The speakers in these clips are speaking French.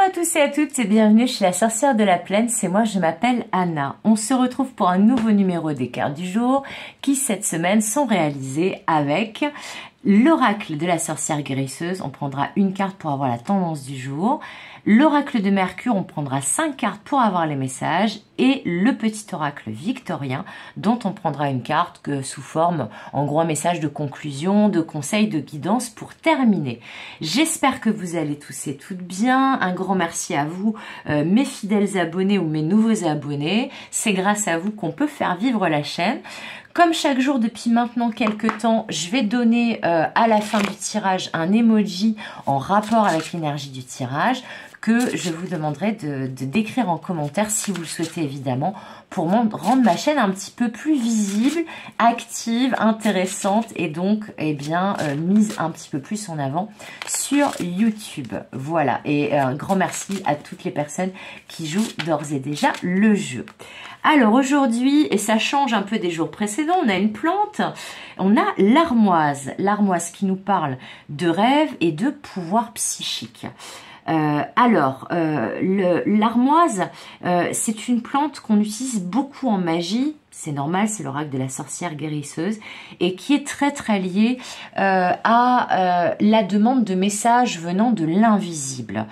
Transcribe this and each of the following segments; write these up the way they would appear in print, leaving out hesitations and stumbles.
à tous et à toutes et bienvenue chez la sorcière de la plaine, c'est moi, je m'appelle Anna. On se retrouve pour un nouveau numéro des cartes du jour qui cette semaine sont réalisées avec l'oracle de la sorcière guérisseuse. On prendra une carte pour avoir la tendance du jour. L'oracle de Mercure, on prendra 5 cartes pour avoir les messages. Et le petit oracle victorien, dont on prendra une carte que sous forme, en gros, un message de conclusion, de conseil, de guidance pour terminer. J'espère que vous allez tous et toutes bien. Un grand merci à vous, mes fidèles abonnés ou mes nouveaux abonnés. C'est grâce à vous qu'on peut faire vivre la chaîne. Comme chaque jour depuis maintenant quelques temps, je vais donner à la fin du tirage un emoji en rapport avec l'énergie du tirage que je vous demanderai de décrire en commentaire si vous le souhaitez évidemment pour rendre ma chaîne un petit peu plus visible, active, intéressante et donc mise un petit peu plus en avant sur YouTube. Voilà, et un grand merci à toutes les personnes qui jouent d'ores et déjà le jeu. Alors aujourd'hui, et ça change un peu des jours précédents, on a une plante, on a l'armoise. L'armoise qui nous parle de rêve et de pouvoir psychique. L'armoise, c'est une plante qu'on utilise beaucoup en magie. C'est normal, c'est l'oracle de la sorcière guérisseuse et qui est très très lié à la demande de messages venant de l'invisible.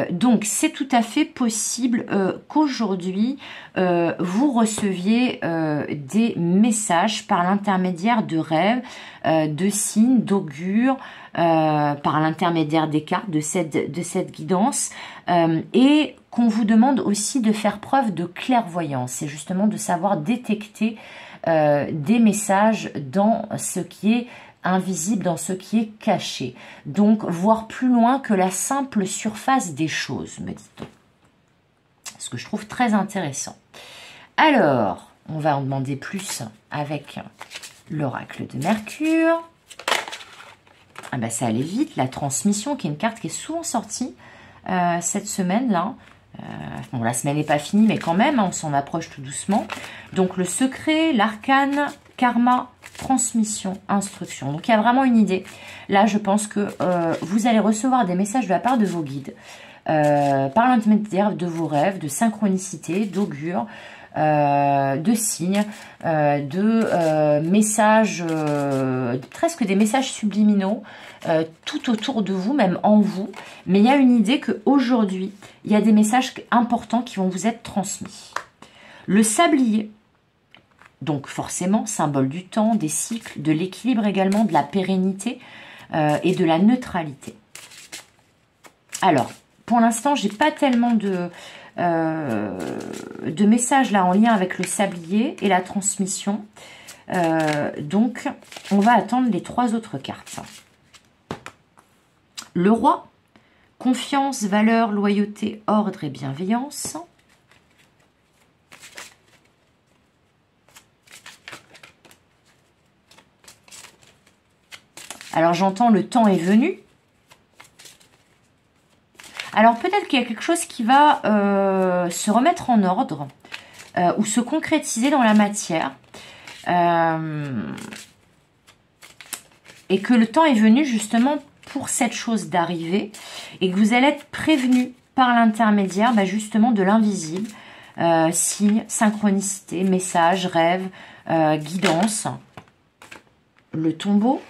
Donc c'est tout à fait possible qu'aujourd'hui vous receviez des messages par l'intermédiaire de rêves, de signes, d'augures, par l'intermédiaire des cartes, de cette guidance et qu'on vous demande aussi de faire preuve de clairvoyance. C'est justement de savoir détecter des messages dans ce qui est invisible, dans ce qui est caché. Donc, voir plus loin que la simple surface des choses, me dit-on. Ce que je trouve très intéressant. Alors, on va en demander plus avec l'oracle de Mercure. Ah ben, ça allait vite. La transmission, qui est une carte qui est souvent sortie cette semaine-là. Bon, la semaine n'est pas finie, mais quand même, on s'en approche tout doucement. Donc, le secret, l'arcane, karma, transmission, instruction. Donc, il y a vraiment une idée. Là, je pense que vous allez recevoir des messages de la part de vos guides, par l'intermédiaire de vos rêves, de synchronicité, d'augure, de signes, de messages, presque des messages subliminaux, tout autour de vous, même en vous. Mais il y a une idée qu'aujourd'hui, il y a des messages importants qui vont vous être transmis. Le sablier, donc forcément, symbole du temps, des cycles, de l'équilibre également, de la pérennité et de la neutralité. Alors, pour l'instant, j'ai pas tellement de messages là en lien avec le sablier et la transmission. Donc, on va attendre les 3 autres cartes. Le roi, confiance, valeur, loyauté, ordre et bienveillance. Alors, j'entends le temps est venu. Alors, peut-être qu'il y a quelque chose qui va se remettre en ordre ou se concrétiser dans la matière. Et que le temps est venu justement pour cette chose d'arriver et que vous allez être prévenu par l'intermédiaire justement de l'invisible. Signes, synchronicité, messages, rêves, guidance. Le tombeau,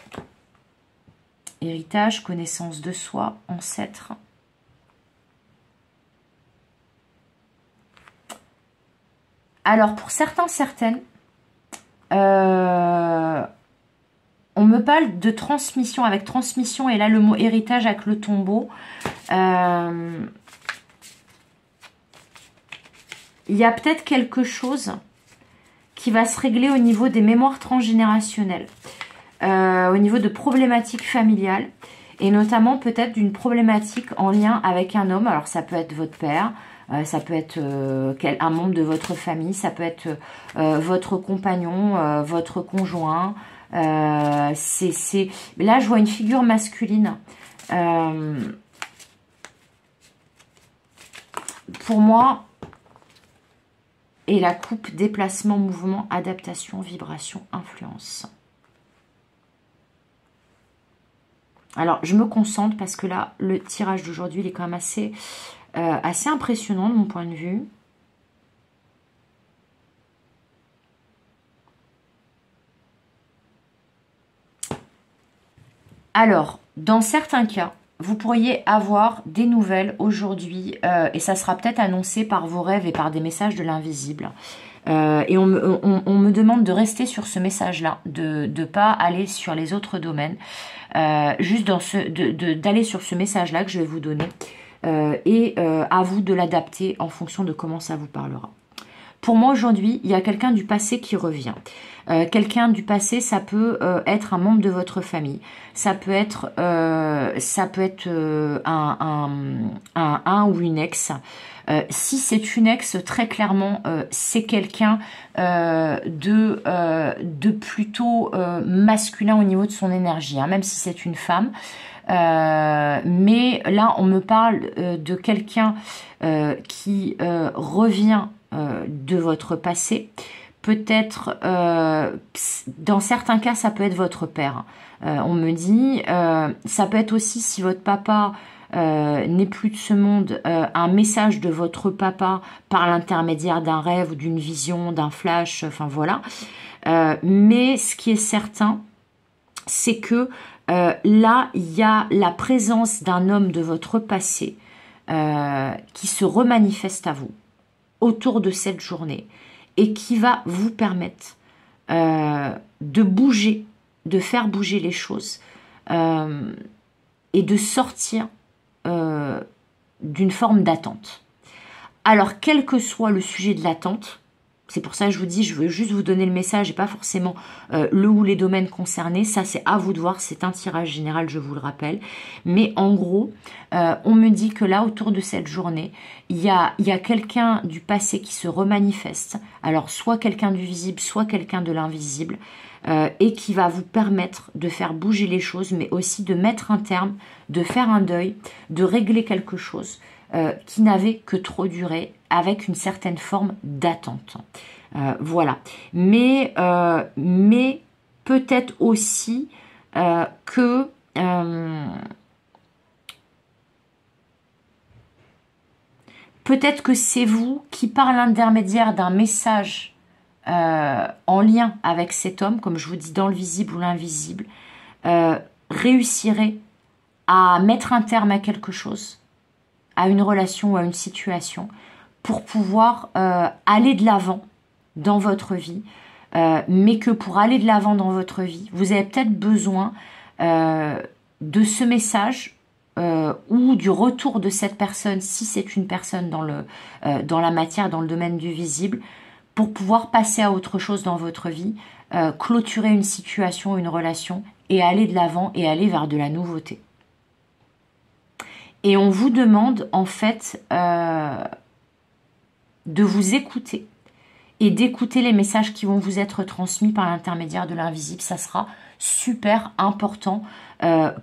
héritage, connaissance de soi, ancêtre. Alors, pour certains, certaines, on me parle de transmission, avec transmission, et là, le mot héritage avec le tombeau. Il y a peut-être quelque chose qui va se régler au niveau des mémoires transgénérationnelles, au niveau de problématiques familiales, et notamment peut-être d'une problématique en lien avec un homme. Alors, ça peut être votre père, ça peut être un membre de votre famille, ça peut être votre compagnon, votre conjoint. Là, je vois une figure masculine. Pour moi, et la coupe, déplacement, mouvement, adaptation, vibration, influence. Alors, je me concentre parce que là, le tirage d'aujourd'hui, il est quand même assez assez impressionnant de mon point de vue. Alors, dans certains cas, vous pourriez avoir des nouvelles aujourd'hui et ça sera peut-être annoncé par vos rêves et par des messages de l'invisible. Et on me demande de rester sur ce message-là, de ne pas aller sur les autres domaines, juste d'aller sur ce message-là que je vais vous donner et à vous de l'adapter en fonction de comment ça vous parlera. Pour moi aujourd'hui, il y a quelqu'un du passé qui revient. Quelqu'un du passé, ça peut être un membre de votre famille, ça peut être un ou une ex. Si c'est une ex, très clairement, c'est quelqu'un de plutôt masculin au niveau de son énergie, hein, même si c'est une femme. Mais là, on me parle de quelqu'un qui revient de votre passé. Peut-être, dans certains cas, ça peut être votre père. On me dit, ça peut être aussi si votre papa n'est plus de ce monde, un message de votre papa par l'intermédiaire d'un rêve ou d'une vision, d'un flash, enfin voilà. Mais ce qui est certain, c'est que là, il y a la présence d'un homme de votre passé qui se remanifeste à vous autour de cette journée et qui va vous permettre de bouger, de faire bouger les choses et de sortir d'une forme d'attente. Alors, quel que soit le sujet de l'attente, c'est pour ça que je vous dis, je veux juste vous donner le message et pas forcément le ou les domaines concernés. Ça, c'est à vous de voir. C'est un tirage général, je vous le rappelle. Mais en gros, on me dit que là, autour de cette journée, il y a quelqu'un du passé qui se remanifeste. Alors, soit quelqu'un du visible, soit quelqu'un de l'invisible. Et qui va vous permettre de faire bouger les choses, mais aussi de mettre un terme, de faire un deuil, de régler quelque chose qui n'avait que trop duré, avec une certaine forme d'attente. Voilà. Mais peut-être aussi que peut-être que c'est vous qui, par l'intermédiaire d'un message en lien avec cet homme, comme je vous dis, dans le visible ou l'invisible, réussirez à mettre un terme à quelque chose, à une relation ou à une situation, pour pouvoir aller de l'avant dans votre vie, mais que pour aller de l'avant dans votre vie, vous avez peut-être besoin de ce message ou du retour de cette personne, si c'est une personne dans la matière, dans le domaine du visible, pour pouvoir passer à autre chose dans votre vie, clôturer une situation, une relation, et aller de l'avant et aller vers de la nouveauté. Et on vous demande en fait de vous écouter et d'écouter les messages qui vont vous être transmis par l'intermédiaire de l'invisible. Ça sera super important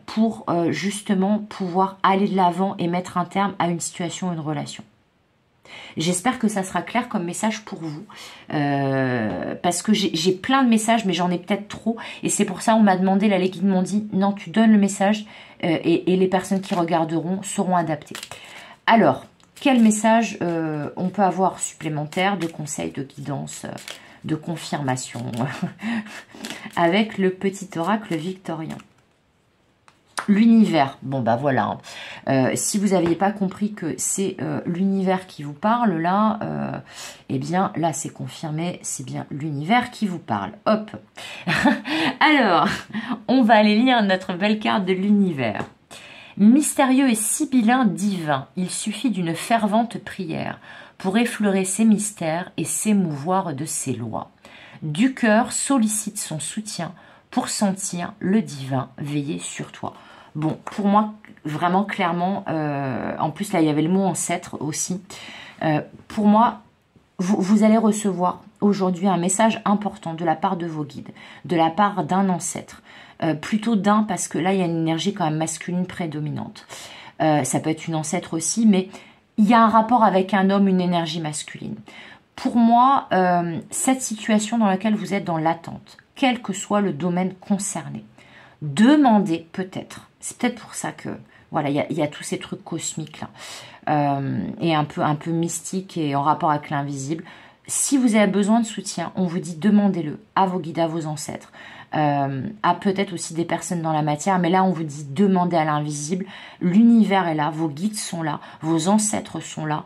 pour justement pouvoir aller de l'avant et mettre un terme à une situation, une relation. J'espère que ça sera clair comme message pour vous, parce que j'ai plein de messages, mais j'en ai peut-être trop, et c'est pour ça on m'a demandé, les guides m'ont dit, non, tu donnes le message, et les personnes qui regarderont seront adaptées. Alors, quel message on peut avoir supplémentaire, de conseils, de guidance, de confirmation, avec le petit oracle victorien? L'univers, bon bah voilà, si vous n'aviez pas compris que c'est l'univers qui vous parle, là, eh bien là c'est confirmé, c'est bien l'univers qui vous parle. Hop. Alors, on va aller lire notre belle carte de l'univers. Mystérieux et sibyllin divin, il suffit d'une fervente prière pour effleurer ses mystères et s'émouvoir de ses lois. Du cœur sollicite son soutien pour sentir le divin veiller sur toi. Bon, pour moi, vraiment clairement, en plus là il y avait le mot ancêtre aussi, pour moi, vous allez recevoir aujourd'hui un message important de la part de vos guides, de la part d'un ancêtre, plutôt d'un parce que là il y a une énergie quand même masculine prédominante. Ça peut être une ancêtre aussi, mais il y a un rapport avec un homme, une énergie masculine. Pour moi, cette situation dans laquelle vous êtes dans l'attente, quel que soit le domaine concerné, demandez peut-être, c'est peut-être pour ça que, voilà, il y a tous ces trucs cosmiques et un peu mystique et en rapport avec l'invisible. Si vous avez besoin de soutien, on vous dit demandez-le à vos guides, à vos ancêtres, à peut-être aussi des personnes dans la matière, mais là on vous dit demandez à l'invisible. L'univers est là, vos guides sont là, vos ancêtres sont là,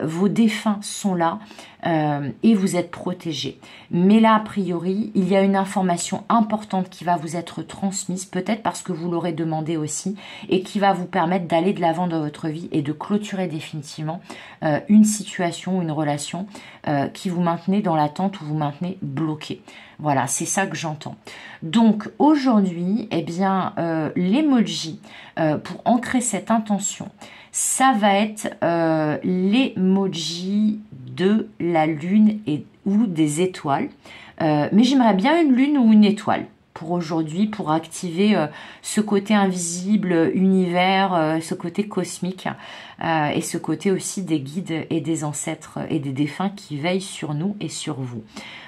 vos défunts sont là, et vous êtes protégés. Mais là, a priori, il y a une information importante qui va vous être transmise, peut-être parce que vous l'aurez demandé aussi, et qui va vous permettre d'aller de l'avant dans votre vie et de clôturer définitivement une situation, une relation qui vous maintenait dans l'attente ou vous maintenez bloqué. Voilà, c'est ça que j'entends. Donc aujourd'hui, eh bien, l'emoji pour ancrer cette intention, ça va être l'emoji de la lune ou des étoiles. Mais j'aimerais bien une lune ou une étoile pour aujourd'hui, pour activer ce côté invisible, univers, ce côté cosmique et ce côté aussi des guides et des ancêtres et des défunts qui veillent sur nous et sur vous.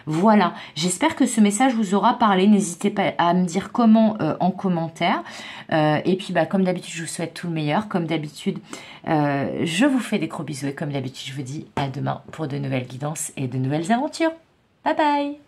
Voilà, j'espère que ce message vous aura parlé. N'hésitez pas à me dire comment en commentaire. Et puis, comme d'habitude, je vous souhaite tout le meilleur. Comme d'habitude, je vous fais des gros bisous. Et comme d'habitude, je vous dis à demain pour de nouvelles guidances et de nouvelles aventures. Bye bye!